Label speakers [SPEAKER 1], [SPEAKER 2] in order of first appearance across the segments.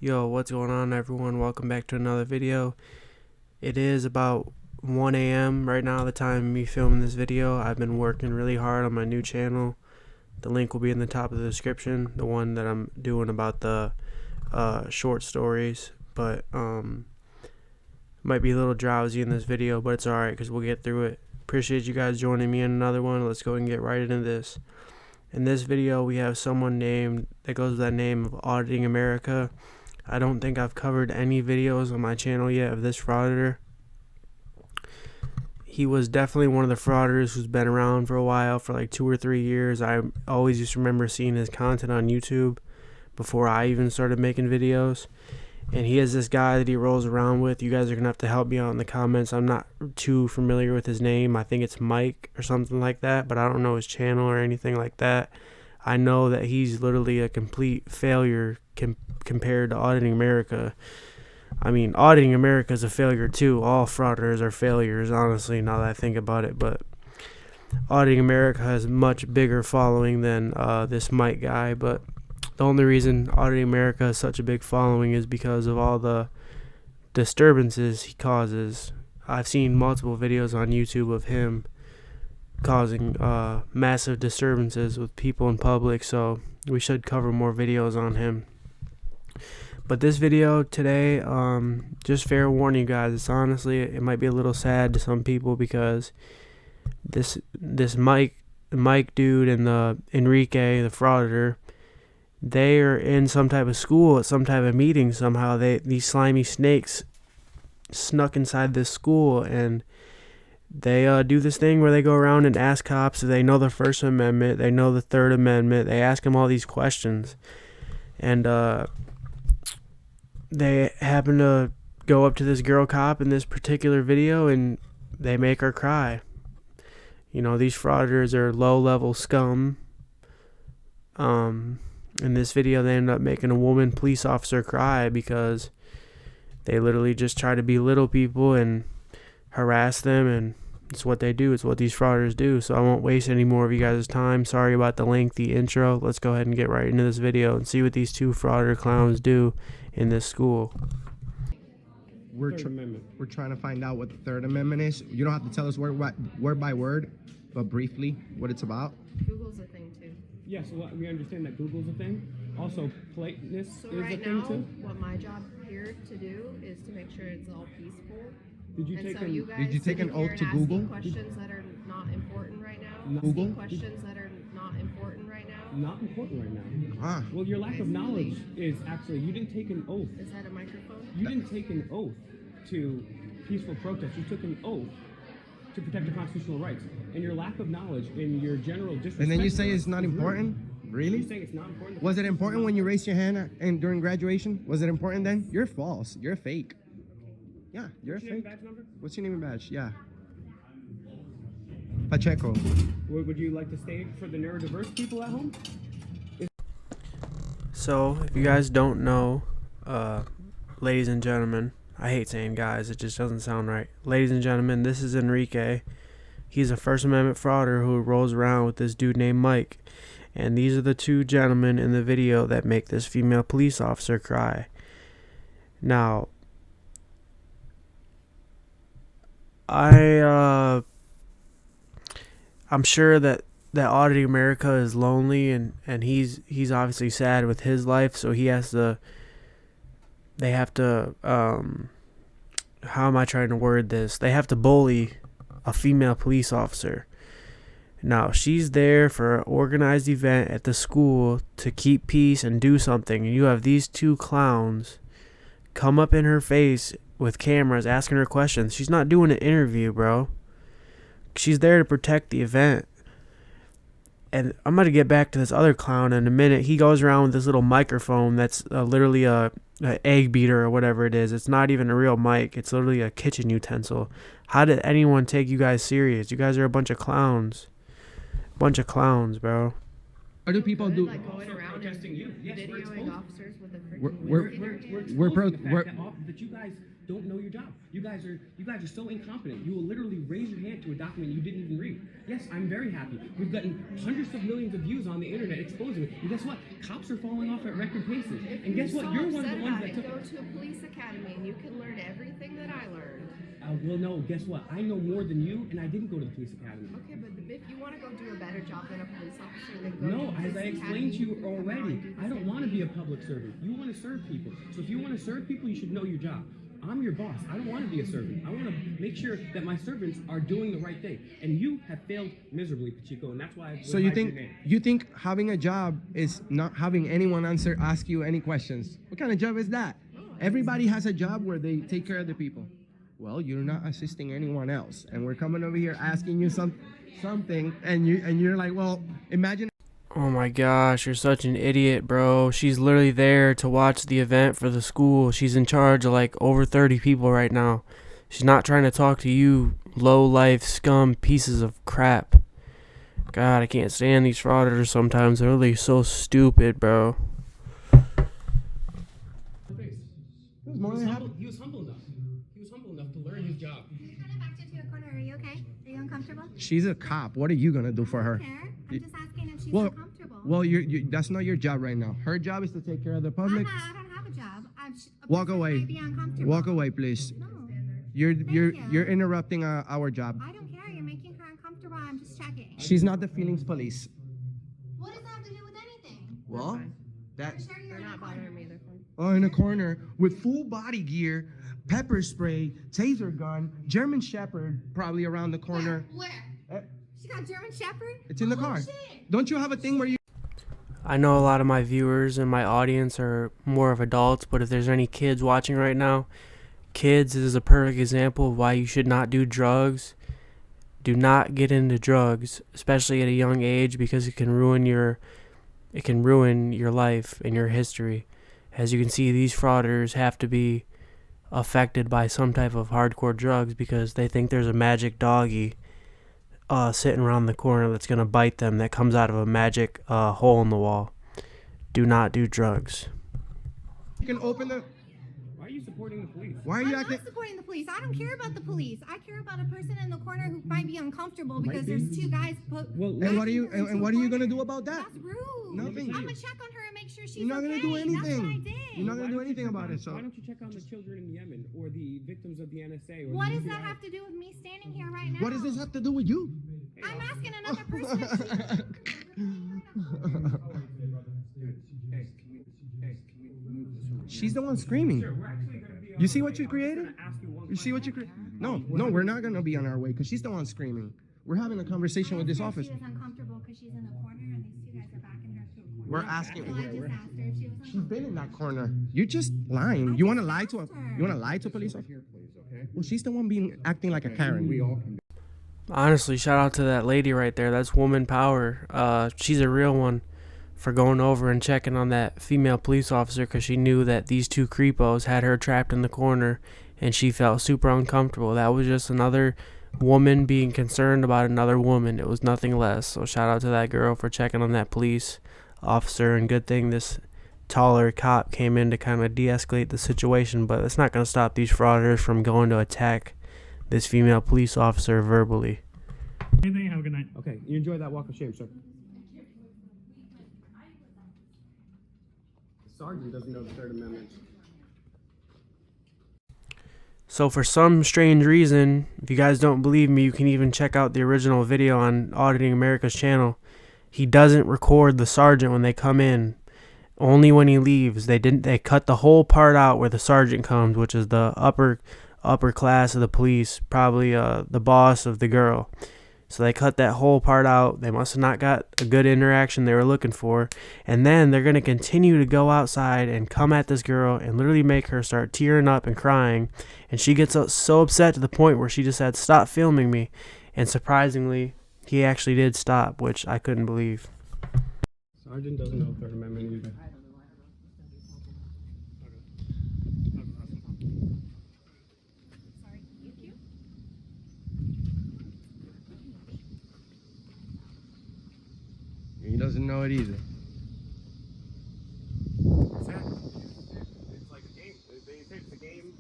[SPEAKER 1] Yo, what's going on, everyone? Welcome back to another video. It is about 1 a.m. right now, the time of me filming this video. I've been working really hard on my new channel. The link will be in the top of the description, the one that I'm doing about the short stories. But might be a little drowsy in this video, but it's alright because we'll get through it. Appreciate you guys joining me in another one. Let's go and get right into this. In this video, we have someone named that goes by the name of Auditing America. I don't think I've covered any videos on my channel yet of this frauditor. He was definitely one of the frauditors who's been around for a while, for like 2 or 3 years. I always used to remember seeing his content on YouTube before I even started making videos. And he has this guy that he rolls around with. You guys are going to have to help me out in the comments. I'm not too familiar with his name. I think it's Mike or something like that, but I don't know his channel or anything like that. I know that he's literally a complete failure compared to Auditing America. I mean, Auditing America is a failure too. All frauditors are failures, honestly, now that I think about it. But Auditing America has a much bigger following than this Mike guy. But the only reason Auditing America has such a big following is because of all the disturbances he causes. I've seen multiple videos on YouTube of him causing massive disturbances with people in public, so we should cover more videos on him. But this video today, just fair warning, you guys, it's honestly, it might be a little sad to some people because this Mike dude and the Enrique, the frauditor, they are in some type of school at some type of meeting somehow. These slimy snakes snuck inside this school, and they do this thing where they go around and ask cops if they know the First Amendment, they know the Third Amendment. They ask them all these questions, and they happen to go up to this girl cop in this particular video, and they make her cry. You know, these frauditors are low-level scum. In this video, they end up making a woman police officer cry because they literally just try to belittle people and harass them, and it's what they do. It's what these frauditors do. So I won't waste any more of you guys' time. Sorry about the lengthy intro. Let's go ahead and get right into this video and see what these two frauditor clowns do in this school.
[SPEAKER 2] We're trying to find out what the Third Amendment is. You don't have to tell us word by word, but briefly what it's about.
[SPEAKER 3] Google's a thing too.
[SPEAKER 4] Yes, yeah, so we understand that Google's a thing. Also, politeness is a thing
[SPEAKER 3] right
[SPEAKER 4] too.
[SPEAKER 3] now, what my job here to do is to make sure it's all peaceful.
[SPEAKER 4] Did you
[SPEAKER 2] take an oath to Google?
[SPEAKER 3] Questions that are not important right now.
[SPEAKER 2] Google?
[SPEAKER 3] Questions that are not important right now.
[SPEAKER 4] Not important right now.
[SPEAKER 2] Ah.
[SPEAKER 4] Well, your lack of knowledge is actually, you didn't take an oath.
[SPEAKER 3] Is that a microphone?
[SPEAKER 4] You didn't take an oath to peaceful protest. You took an oath to protect your constitutional rights. And your lack of knowledge and your general disrespect.
[SPEAKER 2] And then you say it's not important? Really?
[SPEAKER 4] You saying it's not important?
[SPEAKER 2] Was it important when you raised your hand and during graduation? Was it important then? You're false. You're fake. Yeah, you're
[SPEAKER 4] What's your name and badge number?
[SPEAKER 2] What's your name and badge? Yeah. Pacheco.
[SPEAKER 4] Would you like to stay for the neurodiverse people at home?
[SPEAKER 1] So, if you guys don't know, ladies and gentlemen, I hate saying guys, it just doesn't sound right. Ladies and gentlemen, this is Enrique. He's a First Amendment frauditor who rolls around with this dude named Mike. And these are the two gentlemen in the video that make this female police officer cry. Now, I'm sure that Auditing America is lonely, and he's obviously sad with his life, so they have to how am I trying to word this? They have to bully a female police officer. Now, she's there for an organized event at the school to keep peace and do something, and you have these two clowns come up in her face with cameras asking her questions. She's not doing an interview, bro. She's there to protect the event. And I'm going to get back to this other clown in a minute. He goes around with this little microphone that's literally a egg beater or whatever it is. It's not even a real mic. It's literally a kitchen utensil. How did anyone take you guys serious? You guys are a bunch of clowns. Bunch of clowns, bro.
[SPEAKER 2] What do people do?
[SPEAKER 3] Like going around and
[SPEAKER 4] Protesting you. Yes,
[SPEAKER 3] videoing officers with a freaking
[SPEAKER 2] We're
[SPEAKER 4] that you guys don't know your job. You guys are so incompetent. You will literally raise your hand to a document you didn't even read. Yes, I'm very happy. We've gotten hundreds of millions of views on the internet exposing it. And guess what? Cops are falling off at record paces. And guess what? You're one of the ones that took.
[SPEAKER 3] Go to a police academy and you can learn everything that I learned.
[SPEAKER 4] Well, no, guess what? I know more than you, and I didn't go to the police academy.
[SPEAKER 3] Okay, but if you want to go do a better job than a police officer, then go
[SPEAKER 4] No,
[SPEAKER 3] to the
[SPEAKER 4] as I
[SPEAKER 3] police
[SPEAKER 4] explained to you
[SPEAKER 3] academy.
[SPEAKER 4] already, I don't want to be a public servant. You want to serve people. So if you want to serve people, you should know your job. I'm your boss. I don't want to be a servant. I want to make sure that my servants are doing the right thing. And you have failed miserably, Pacheco, and that's why.
[SPEAKER 2] So you think having a job is not having anyone ask you any questions? What kind of job is that? Everybody has a job where they take care of the people. Well, you're not assisting anyone else, and we're coming over here asking you something, and you're like, well, imagine.
[SPEAKER 1] Oh my gosh, you're such an idiot, bro. She's literally there to watch the event for the school. She's in charge of like over 30 people right now. She's not trying to talk to you low-life scum pieces of crap. God, I can't stand these frauditors sometimes. They're really so stupid, bro.
[SPEAKER 4] He was humble enough. He was humble enough to learn his job.
[SPEAKER 5] You're kind of backed into a corner. Are you okay? Are you uncomfortable?
[SPEAKER 2] She's a cop. What are you gonna do for her?
[SPEAKER 5] I don't care. I'm just asking if she's
[SPEAKER 2] Well,
[SPEAKER 5] uncomfortable.
[SPEAKER 2] well, that's not your job right now. Her job is to take care of the public.
[SPEAKER 5] I don't have a job.
[SPEAKER 2] Walk away.
[SPEAKER 5] Might be uncomfortable.
[SPEAKER 2] Walk away, please.
[SPEAKER 5] No,
[SPEAKER 2] You're interrupting our job.
[SPEAKER 5] I don't care. You're making her uncomfortable. I'm just checking.
[SPEAKER 2] She's not the feelings police.
[SPEAKER 5] What does that have to do with anything?
[SPEAKER 2] Well, that.
[SPEAKER 5] I'm sure you're
[SPEAKER 3] They're not bothering me. They're fine.
[SPEAKER 2] Oh, in a corner with full body gear, pepper spray, taser gun, German Shepherd probably around the corner.
[SPEAKER 5] Where? She got German Shepherd?
[SPEAKER 2] It's in the car.
[SPEAKER 5] Shit.
[SPEAKER 2] Don't you have a thing where you?
[SPEAKER 1] I know a lot of my viewers and my audience are more of adults, but if there's any kids watching right now, kids, this is a perfect example of why you should not do drugs. Do not get into drugs, especially at a young age, because it can ruin your life and your history. As you can see, these frauditors have to be affected by some type of hardcore drugs because they think there's a magic doggy sitting around the corner that's going to bite them, that comes out of a magic hole in the wall. Do not do drugs.
[SPEAKER 2] You can open the.
[SPEAKER 4] Why are you supporting the police?
[SPEAKER 2] Why are you
[SPEAKER 5] I'm
[SPEAKER 2] acting?
[SPEAKER 5] not supporting the police. I don't care about the police. I care about a person in the corner who might be uncomfortable because there's two guys.
[SPEAKER 2] And what are you gonna do about that?
[SPEAKER 5] That's rude.
[SPEAKER 2] Nothing.
[SPEAKER 5] I'm gonna check on her and make sure she's
[SPEAKER 2] You're not gonna
[SPEAKER 5] okay.
[SPEAKER 2] do anything.
[SPEAKER 5] That's what I did.
[SPEAKER 2] You're not gonna do anything about it. So.
[SPEAKER 4] Why don't you check on the children in Yemen or the victims of the NSA? Or
[SPEAKER 5] What
[SPEAKER 4] the
[SPEAKER 5] does that
[SPEAKER 4] FBI?
[SPEAKER 5] have to do with me standing here right now?
[SPEAKER 2] What does this have to do with you?
[SPEAKER 5] I'm asking another person.
[SPEAKER 2] She's the one screaming. You see what you created? You see what you created? No, we're not gonna be on our way because she's the one screaming. We're having a conversation with this officer.
[SPEAKER 5] She was uncomfortable because she's in the corner and these two guys are backing her to a corner.
[SPEAKER 2] We're asking.
[SPEAKER 5] So I just asked her if she was
[SPEAKER 2] She's
[SPEAKER 5] uncomfortable.
[SPEAKER 2] been in that corner. You're just lying. You want to lie to a? You want to lie to a police officer? Well, she's the one acting like a Karen. We all can.
[SPEAKER 1] Honestly, shout out to that lady right there. That's woman power. She's a real one for going over and checking on that female police officer because she knew that these two creepos had her trapped in the corner and she felt super uncomfortable. That was just another woman being concerned about another woman. It was nothing less. So shout out to that girl for checking on that police officer, and good thing this taller cop came in to kind of de-escalate the situation, but it's not going to stop these frauditors from going to attack this female police officer verbally.
[SPEAKER 6] Anything, have a good night.
[SPEAKER 4] Okay, you enjoy that walk of shame, sir. The sergeant doesn't know the Third Amendment.
[SPEAKER 1] So for some strange reason, if you guys don't believe me, you can even check out the original video on Auditing America's channel. He doesn't record the sergeant when they come in. Only when he leaves. They cut the whole part out where the sergeant comes, which is the upper class of the police, probably the boss of the girl. So they cut that whole part out. They must have not got a good interaction they were looking for. And then they're going to continue to go outside and come at this girl and literally make her start tearing up and crying. And she gets so upset to the point where she just said, "Stop filming me." And surprisingly, he actually did stop, which I couldn't believe.
[SPEAKER 4] Sergeant doesn't know the Third Amendment either.
[SPEAKER 2] He doesn't know it either.
[SPEAKER 4] It's like a game. They say it's a game.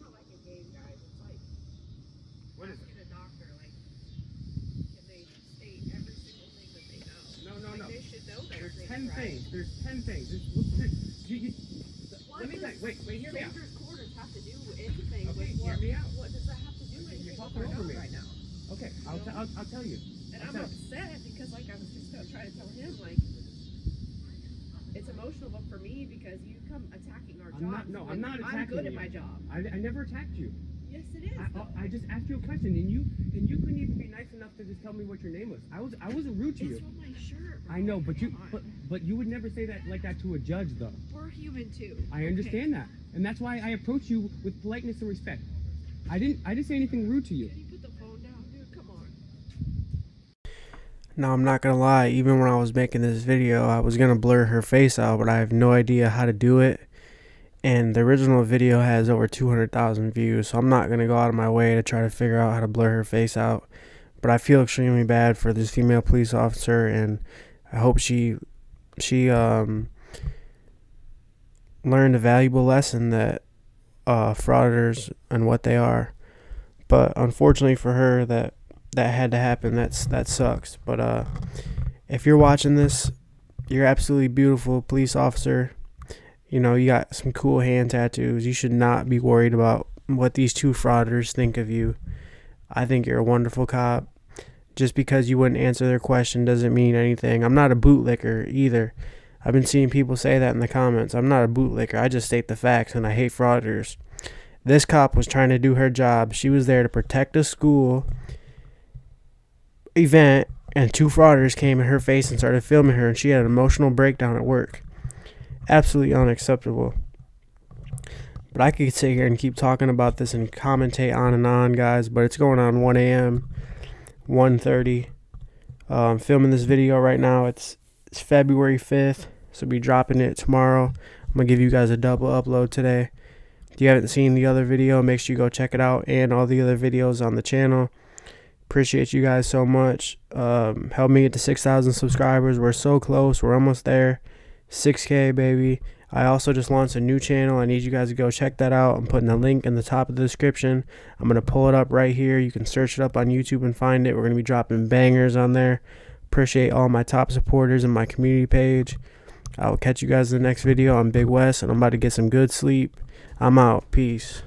[SPEAKER 4] things. There's 10 things. Let me tell you. Wait, hear me out.
[SPEAKER 3] Strangers' quarters have to do anything
[SPEAKER 4] Okay,
[SPEAKER 3] with
[SPEAKER 4] hear me out.
[SPEAKER 3] what does that have to do with
[SPEAKER 4] You're
[SPEAKER 3] anything
[SPEAKER 4] talking
[SPEAKER 3] with
[SPEAKER 4] over
[SPEAKER 3] our
[SPEAKER 4] me
[SPEAKER 3] dog right now?
[SPEAKER 4] Okay, I'll tell you.
[SPEAKER 3] And I'm upset because, like, I was just gonna try to tell him, like, it's emotional, but for me, because you come attacking our job.
[SPEAKER 4] I'm not attacking
[SPEAKER 3] I'm good
[SPEAKER 4] you.
[SPEAKER 3] at my job.
[SPEAKER 4] I never attacked you.
[SPEAKER 3] Yes, it is.
[SPEAKER 4] I just asked you a question, and you couldn't even be nice enough to just tell me what your name was. I wasn't rude to you.
[SPEAKER 3] It's from my shirt. Bro.
[SPEAKER 4] I know, but
[SPEAKER 3] Come on.
[SPEAKER 4] but you would never say that like that to a judge, though.
[SPEAKER 3] We're human too.
[SPEAKER 4] I understand that, and that's why I approach you with politeness and respect. I didn't say anything rude to you.
[SPEAKER 3] Can you put the phone down, dude? Come on.
[SPEAKER 1] Now, I'm not gonna lie, even when I was making this video, I was gonna blur her face out, but I have no idea how to do it. And the original video has over 200,000 views, so I'm not gonna go out of my way to try to figure out how to blur her face out. But I feel extremely bad for this female police officer, and I hope she learned a valuable lesson that frauditors and what they are. But unfortunately for her, that had to happen. That sucks. But if you're watching this, you're absolutely beautiful police officer. You know, you got some cool hand tattoos. You should not be worried about what these two frauditors think of you. I think you're a wonderful cop. Just because you wouldn't answer their question doesn't mean anything. I'm not a bootlicker either. I've been seeing people say that in the comments. I'm not a bootlicker. I just state the facts, and I hate frauditors. This cop was trying to do her job. She was there to protect a school event, and two frauditors came in her face and started filming her, and she had an emotional breakdown at work. Absolutely unacceptable. But I could sit here and keep talking about this and commentate on and on, guys, but it's going on 1 a.m., 1:30. I'm filming this video right now. It's February 5th, so I'll be dropping it tomorrow. I'm going to give you guys a double upload today. If you haven't seen the other video, make sure you go check it out, and all the other videos on the channel. Appreciate you guys so much. Help me get to 6,000 subscribers. We're so close. We're almost there. 6K, baby. I also just launched a new channel. I need you guys to go check that out. I'm putting a link in the top of the description. I'm going to pull it up right here. You can search it up on YouTube and find it. We're going to be dropping bangers on there. Appreciate all my top supporters and my community page. I will catch you guys in the next video. I'm Big West, and I'm about to get some good sleep. I'm out. Peace.